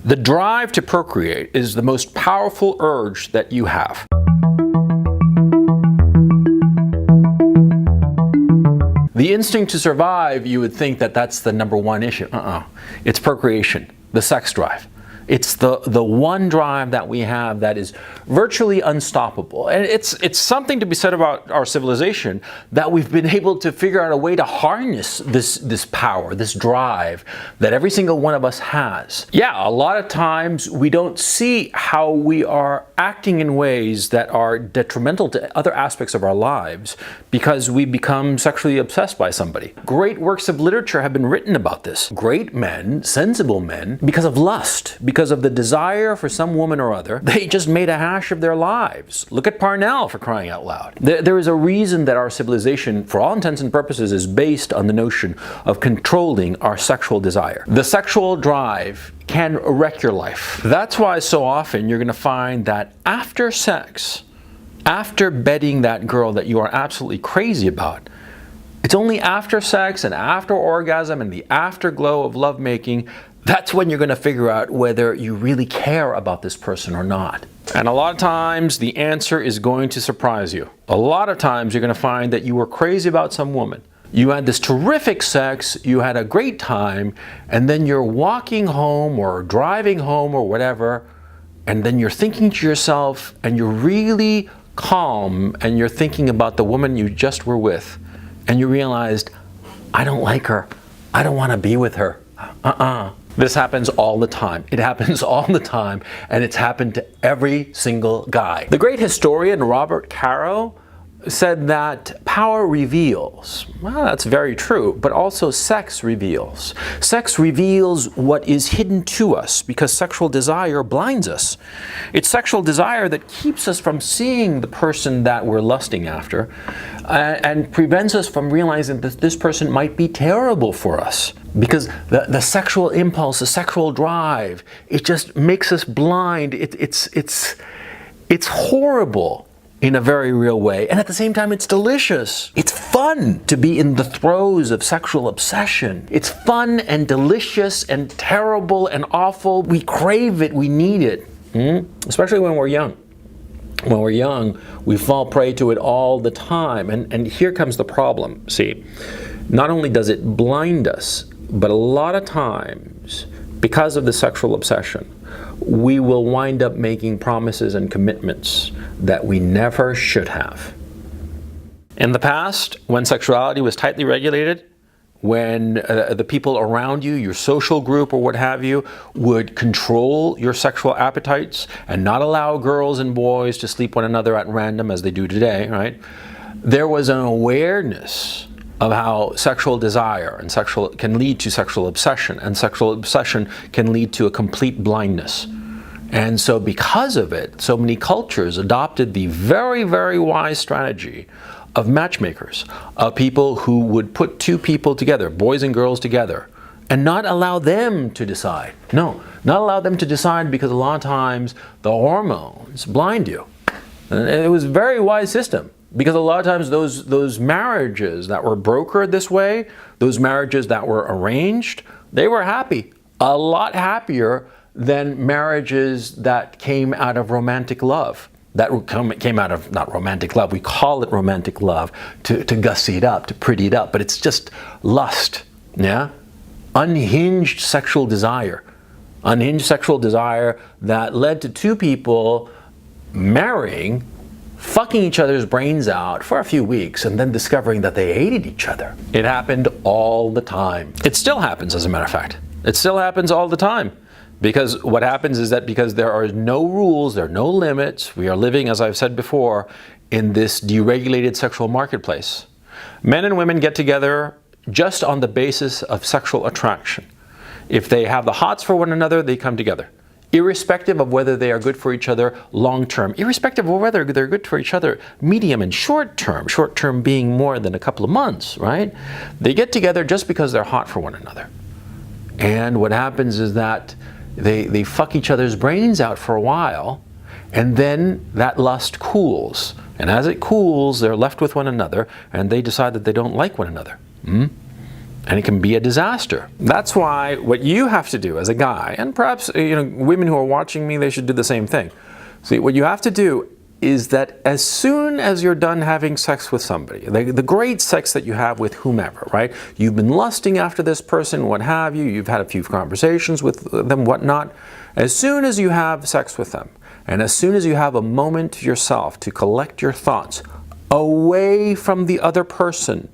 The drive to procreate is the most powerful urge that you have. The instinct to survive, you would think that that's the number one issue. It's procreation, the sex drive. It's the one drive that we have that is virtually unstoppable. And it's something to be said about our civilization that we've been able to figure out a way to harness this power, this drive that every single one of us has. Yeah, a lot of times we don't see how we are acting in ways that are detrimental to other aspects of our lives because we become sexually obsessed by somebody. Great works of literature have been written about this. Great men, sensible men, because of lust, because of the desire for some woman or other, they just made a hash of their lives. Look at Parnell, for crying out loud. There is a reason that our civilization, for all intents and purposes, is based on the notion of controlling our sexual desire. The sexual drive can wreck your life. That's why so often you're going to find that after sex, after bedding that girl that you are absolutely crazy about, it's only after sex and after orgasm and the afterglow of lovemaking, that's when you're going to figure out whether you really care about this person or not. And a lot of times the answer is going to surprise you. A lot of times you're going to find that you were crazy about some woman. You had this terrific sex, you had a great time, and then you're walking home or driving home or whatever, and then you're thinking to yourself, and you're really calm, and you're thinking about the woman you just were with, and you realized, I don't like her. I don't want to be with her. This happens all the time. It happens all the time, and it's happened to every single guy. The great historian Robert Caro said that power reveals. Well, that's very true, but also sex reveals. Sex reveals what is hidden to us because sexual desire blinds us. It's sexual desire that keeps us from seeing the person that we're lusting after and prevents us from realizing that this person might be terrible for us. Because the sexual impulse, the sexual drive, it just makes us blind. It's horrible in a very real way. And at the same time, it's delicious. It's fun to be in the throes of sexual obsession. It's fun and delicious and terrible and awful. We crave it, we need it, especially when we're young. When we're young, we fall prey to it all the time. And here comes the problem. See, not only does it blind us, but a lot of times, because of the sexual obsession, we will wind up making promises and commitments that we never should have. In the past, when sexuality was tightly regulated, when the people around you, your social group or what have you, would control your sexual appetites and not allow girls and boys to sleep one another at random as they do today, right? There was an awareness of how sexual desire and sexual can lead to sexual obsession, and sexual obsession can lead to a complete blindness. And so because of it, so many cultures adopted the very, very wise strategy of matchmakers, of people who would put two people together, boys and girls together, and not allow them to decide. No, not allow them to decide, because a lot of times the hormones blind you. And it was a very wise system. Because a lot of times those marriages that were brokered this way, those marriages that were arranged, they were happy. A lot happier than marriages that came out of romantic love. That came out of, not romantic love, we call it romantic love to gussy it up, to pretty it up, but it's just lust, yeah? Unhinged sexual desire. Unhinged sexual desire that led to two people marrying, fucking each other's brains out for a few weeks, and then discovering that they hated each other. It happened all the time. It still happens, as a matter of fact. It still happens all the time. Because what happens is that because there are no rules, there are no limits, we are living, as I've said before, in this deregulated sexual marketplace. Men and women get together just on the basis of sexual attraction. If they have the hots for one another, they come together. Irrespective of whether they are good for each other long term, irrespective of whether they're good for each other medium and short term being more than a couple of months, right? They get together just because they're hot for one another. And what happens is that they fuck each other's brains out for a while, and then that lust cools. And as it cools, they're left with one another, and they decide that they don't like one another. And it can be a disaster. That's why what you have to do as a guy, and perhaps women who are watching me, they should do the same thing. See, what you have to do is that as soon as you're done having sex with somebody, the great sex that you have with whomever, right? You've been lusting after this person, what have you, you've had a few conversations with them, whatnot. As soon as you have sex with them, and as soon as you have a moment to yourself to collect your thoughts away from the other person,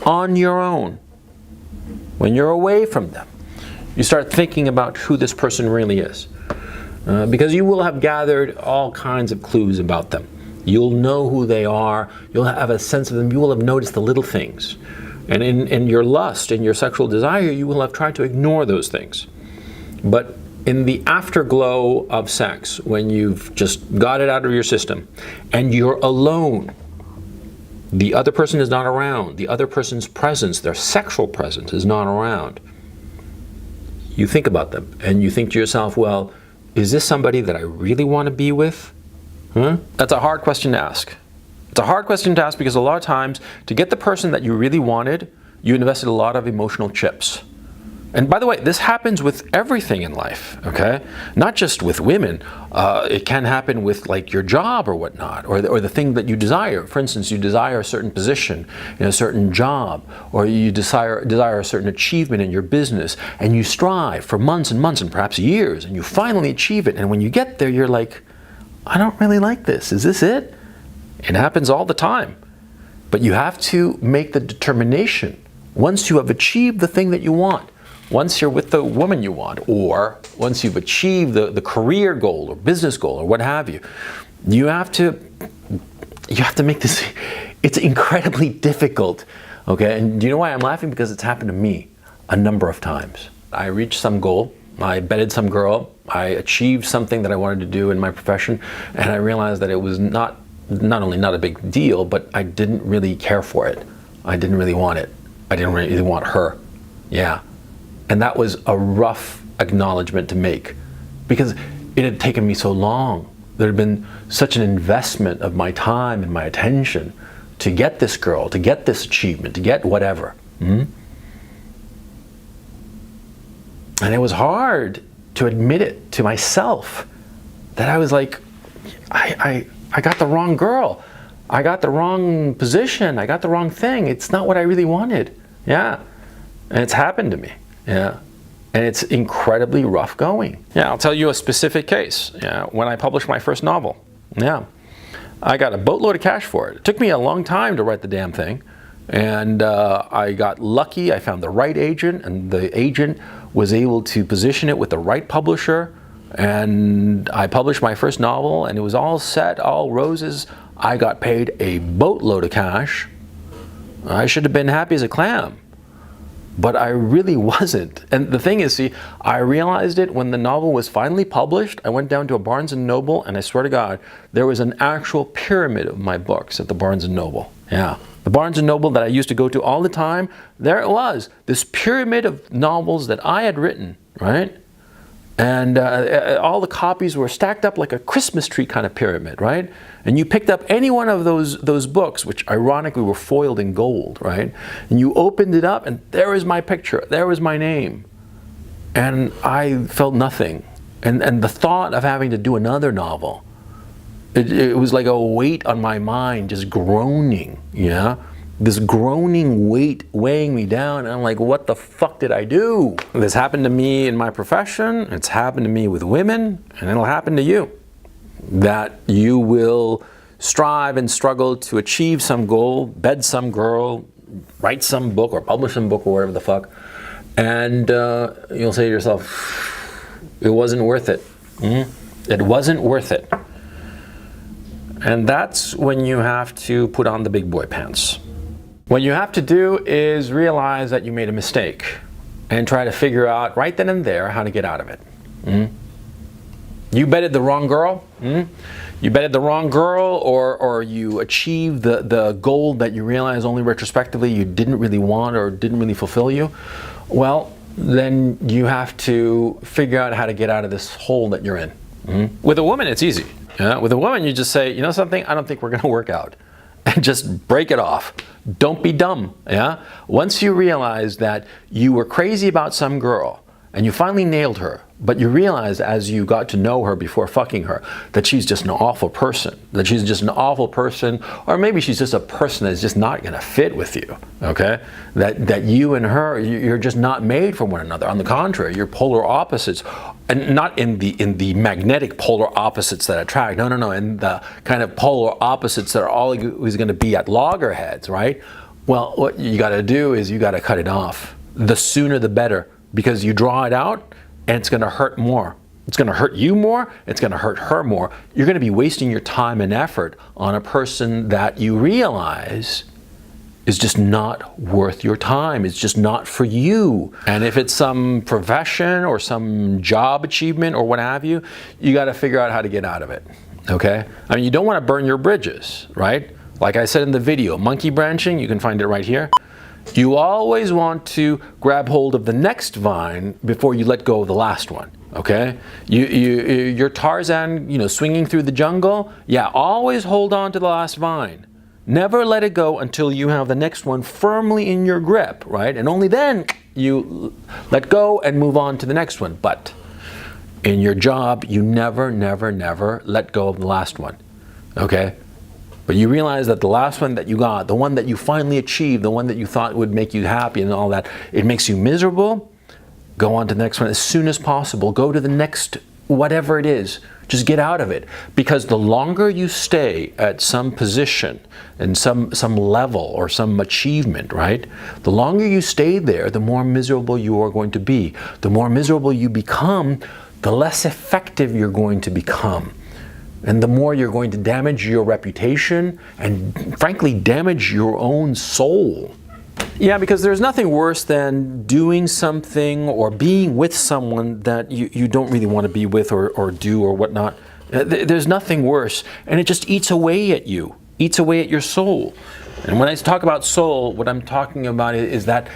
on your own, when you're away from them, you start thinking about who this person really is. Because you will have gathered all kinds of clues about them. You'll know who they are. You'll have a sense of them. You will have noticed the little things. And in your lust, in your sexual desire, you will have tried to ignore those things. But in the afterglow of sex, when you've just got it out of your system, and you're alone, the other person is not around, the other person's presence, their sexual presence is not around, you think about them, and you think to yourself, well, is this somebody that I really want to be with? That's a hard question to ask. It's a hard question to ask because a lot of times, to get the person that you really wanted, you invested a lot of emotional chips. And by the way, this happens with everything in life, okay? Not just with women. It can happen with like your job or whatnot, or the thing that you desire. For instance, you desire a certain position in a certain job, or you desire a certain achievement in your business, and you strive for months and months and perhaps years, and you finally achieve it. And when you get there, you're like, I don't really like this. Is this it? It happens all the time. But you have to make the determination, once you have achieved the thing that you want, once you're with the woman you want, or once you've achieved the career goal or business goal or what have you, you have to make this, it's incredibly difficult, okay? And do you know why I'm laughing? Because it's happened to me a number of times. I reached some goal, I bedded some girl, I achieved something that I wanted to do in my profession, and I realized that it was not only not a big deal, but I didn't really care for it. I didn't really want it. I didn't really want her. Yeah. And that was a rough acknowledgement to make because it had taken me so long. There had been such an investment of my time and my attention to get this girl, to get this achievement, to get whatever. And it was hard to admit it to myself that I was like, I got the wrong girl. I got the wrong position. I got the wrong thing. It's not what I really wanted. Yeah. And it's happened to me. Yeah, and it's incredibly rough going. Yeah, I'll tell you a specific case. Yeah, when I published my first novel, yeah, I got a boatload of cash for it. It took me a long time to write the damn thing, and I got lucky. I found the right agent, and the agent was able to position it with the right publisher, and I published my first novel, and it was all set, all roses. I got paid a boatload of cash. I should have been happy as a clam. But I really wasn't. And the thing is, see, I realized it when the novel was finally published. I went down to a Barnes & Noble, and I swear to God, there was an actual pyramid of my books at the Barnes & Noble. Yeah. The Barnes & Noble that I used to go to all the time, there it was. This pyramid of novels that I had written, right? And all the copies were stacked up like a Christmas tree kind of pyramid, right? And you picked up any one of those books, which ironically were foiled in gold, right? And you opened it up, and there was my picture, there was my name. And I felt nothing. And the thought of having to do another novel, it was like a weight on my mind, just groaning, yeah? This groaning weight weighing me down, and I'm like, what the fuck did I do? This happened to me in my profession, it's happened to me with women, and it'll happen to you. That you will strive and struggle to achieve some goal, bed some girl, write some book or publish some book or whatever the fuck, and you'll say to yourself, it wasn't worth it. It wasn't worth it. And that's when you have to put on the big boy pants. What you have to do is realize that you made a mistake and try to figure out right then and there how to get out of it. You bedded the wrong girl. You bedded the wrong girl, or you achieved the goal that you realize only retrospectively you didn't really want or didn't really fulfill you. Well, then you have to figure out how to get out of this hole that you're in. With a woman, it's easy. With a woman, you just say, you know something, I don't think we're going to work out. and just break it off. Don't be dumb, yeah? Once you realize that you were crazy about some girl and you finally nailed her, but you realized as you got to know her before fucking her that she's just an awful person, or maybe she's just a person that's just not gonna fit with you, okay? That you and her, you're just not made for one another. On the contrary, you're polar opposites, and not in the magnetic polar opposites that attract, no, in the kind of polar opposites that are always gonna be at loggerheads, right? Well, what you gotta do is you gotta cut it off. The sooner the better, because you draw it out, and it's going to hurt more. It's going to hurt you more. It's going to hurt her more. You're going to be wasting your time and effort on a person that you realize is just not worth your time. It's just not for you. And if it's some profession or some job achievement or what have you, you got to figure out how to get out of it. Okay? I mean, you don't want to burn your bridges, right? Like I said in the video, monkey branching, you can find it right here. You always want to grab hold of the next vine before you let go of the last one, okay? You're Tarzan, swinging through the jungle. Yeah, always hold on to the last vine. Never let it go until you have the next one firmly in your grip, right? And only then you let go and move on to the next one. But in your job, you never let go of the last one, okay? But you realize that the last one that you got, the one that you finally achieved, the one that you thought would make you happy and all that, it makes you miserable. Go on to the next one as soon as possible. Go to the next, whatever it is. Just get out of it. Because the longer you stay at some position and some level or some achievement, right? The longer you stay there, the more miserable you are going to be. The more miserable you become, the less effective you're going to become. And the more you're going to damage your reputation and frankly damage your own soul. Yeah, because there's nothing worse than doing something or being with someone that you don't really want to be with or do or whatnot. There's nothing worse, and it just eats away at you, eats away at your soul. And when I talk about soul, what I'm talking about is that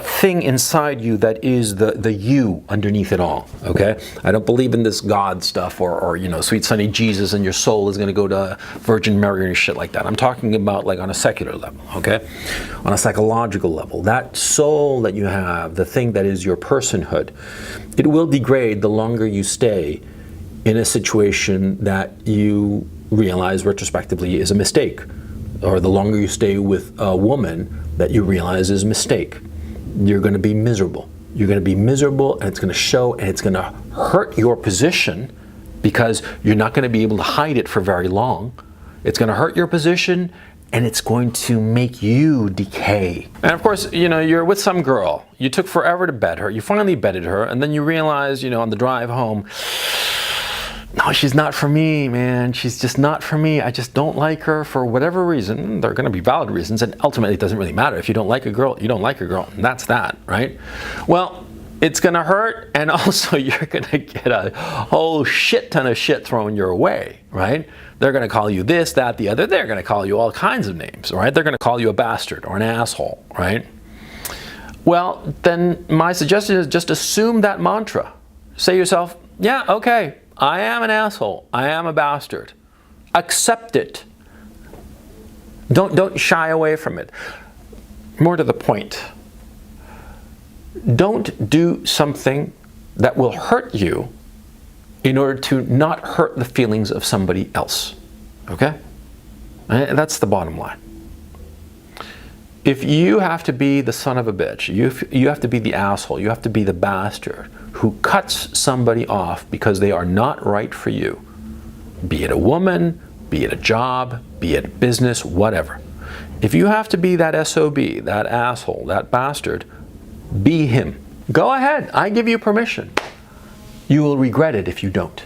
thing inside you that is the you underneath it all, okay? I don't believe in this God stuff or sweet sunny Jesus and your soul is going to go to Virgin Mary and shit like that. I'm talking about like on a secular level, okay? On a psychological level. That soul that you have, the thing that is your personhood, it will degrade the longer you stay in a situation that you realize retrospectively is a mistake. Or the longer you stay with a woman that you realize is a mistake. You're going to be miserable. You're going to be miserable, and it's going to show, and it's going to hurt your position because you're not going to be able to hide it for very long. It's going to hurt your position, and it's going to make you decay. And of course, you're with some girl. You took forever to bed her. You finally bedded her, and then you realize, on the drive home, no, she's not for me, man. She's just not for me. I just don't like her for whatever reason. There are going to be valid reasons, and ultimately it doesn't really matter. If you don't like a girl, you don't like a girl, and that's that, right? Well, it's going to hurt, and also you're going to get a whole shit ton of shit thrown your way, right? They're going to call you this, that, the other. They're going to call you all kinds of names, right? They're going to call you a bastard or an asshole, right? Well, then my suggestion is just assume that mantra. Say to yourself, yeah, okay. I am an asshole. I am a bastard. Accept it. Don't shy away from it. More to the point. Don't do something that will hurt you in order to not hurt the feelings of somebody else. Okay? And that's the bottom line. If you have to be the son of a bitch, you have to be the asshole, you have to be the bastard who cuts somebody off because they are not right for you, be it a woman, be it a job, be it business, whatever. If you have to be that SOB, that asshole, that bastard, be him. Go ahead, I give you permission. You will regret it if you don't.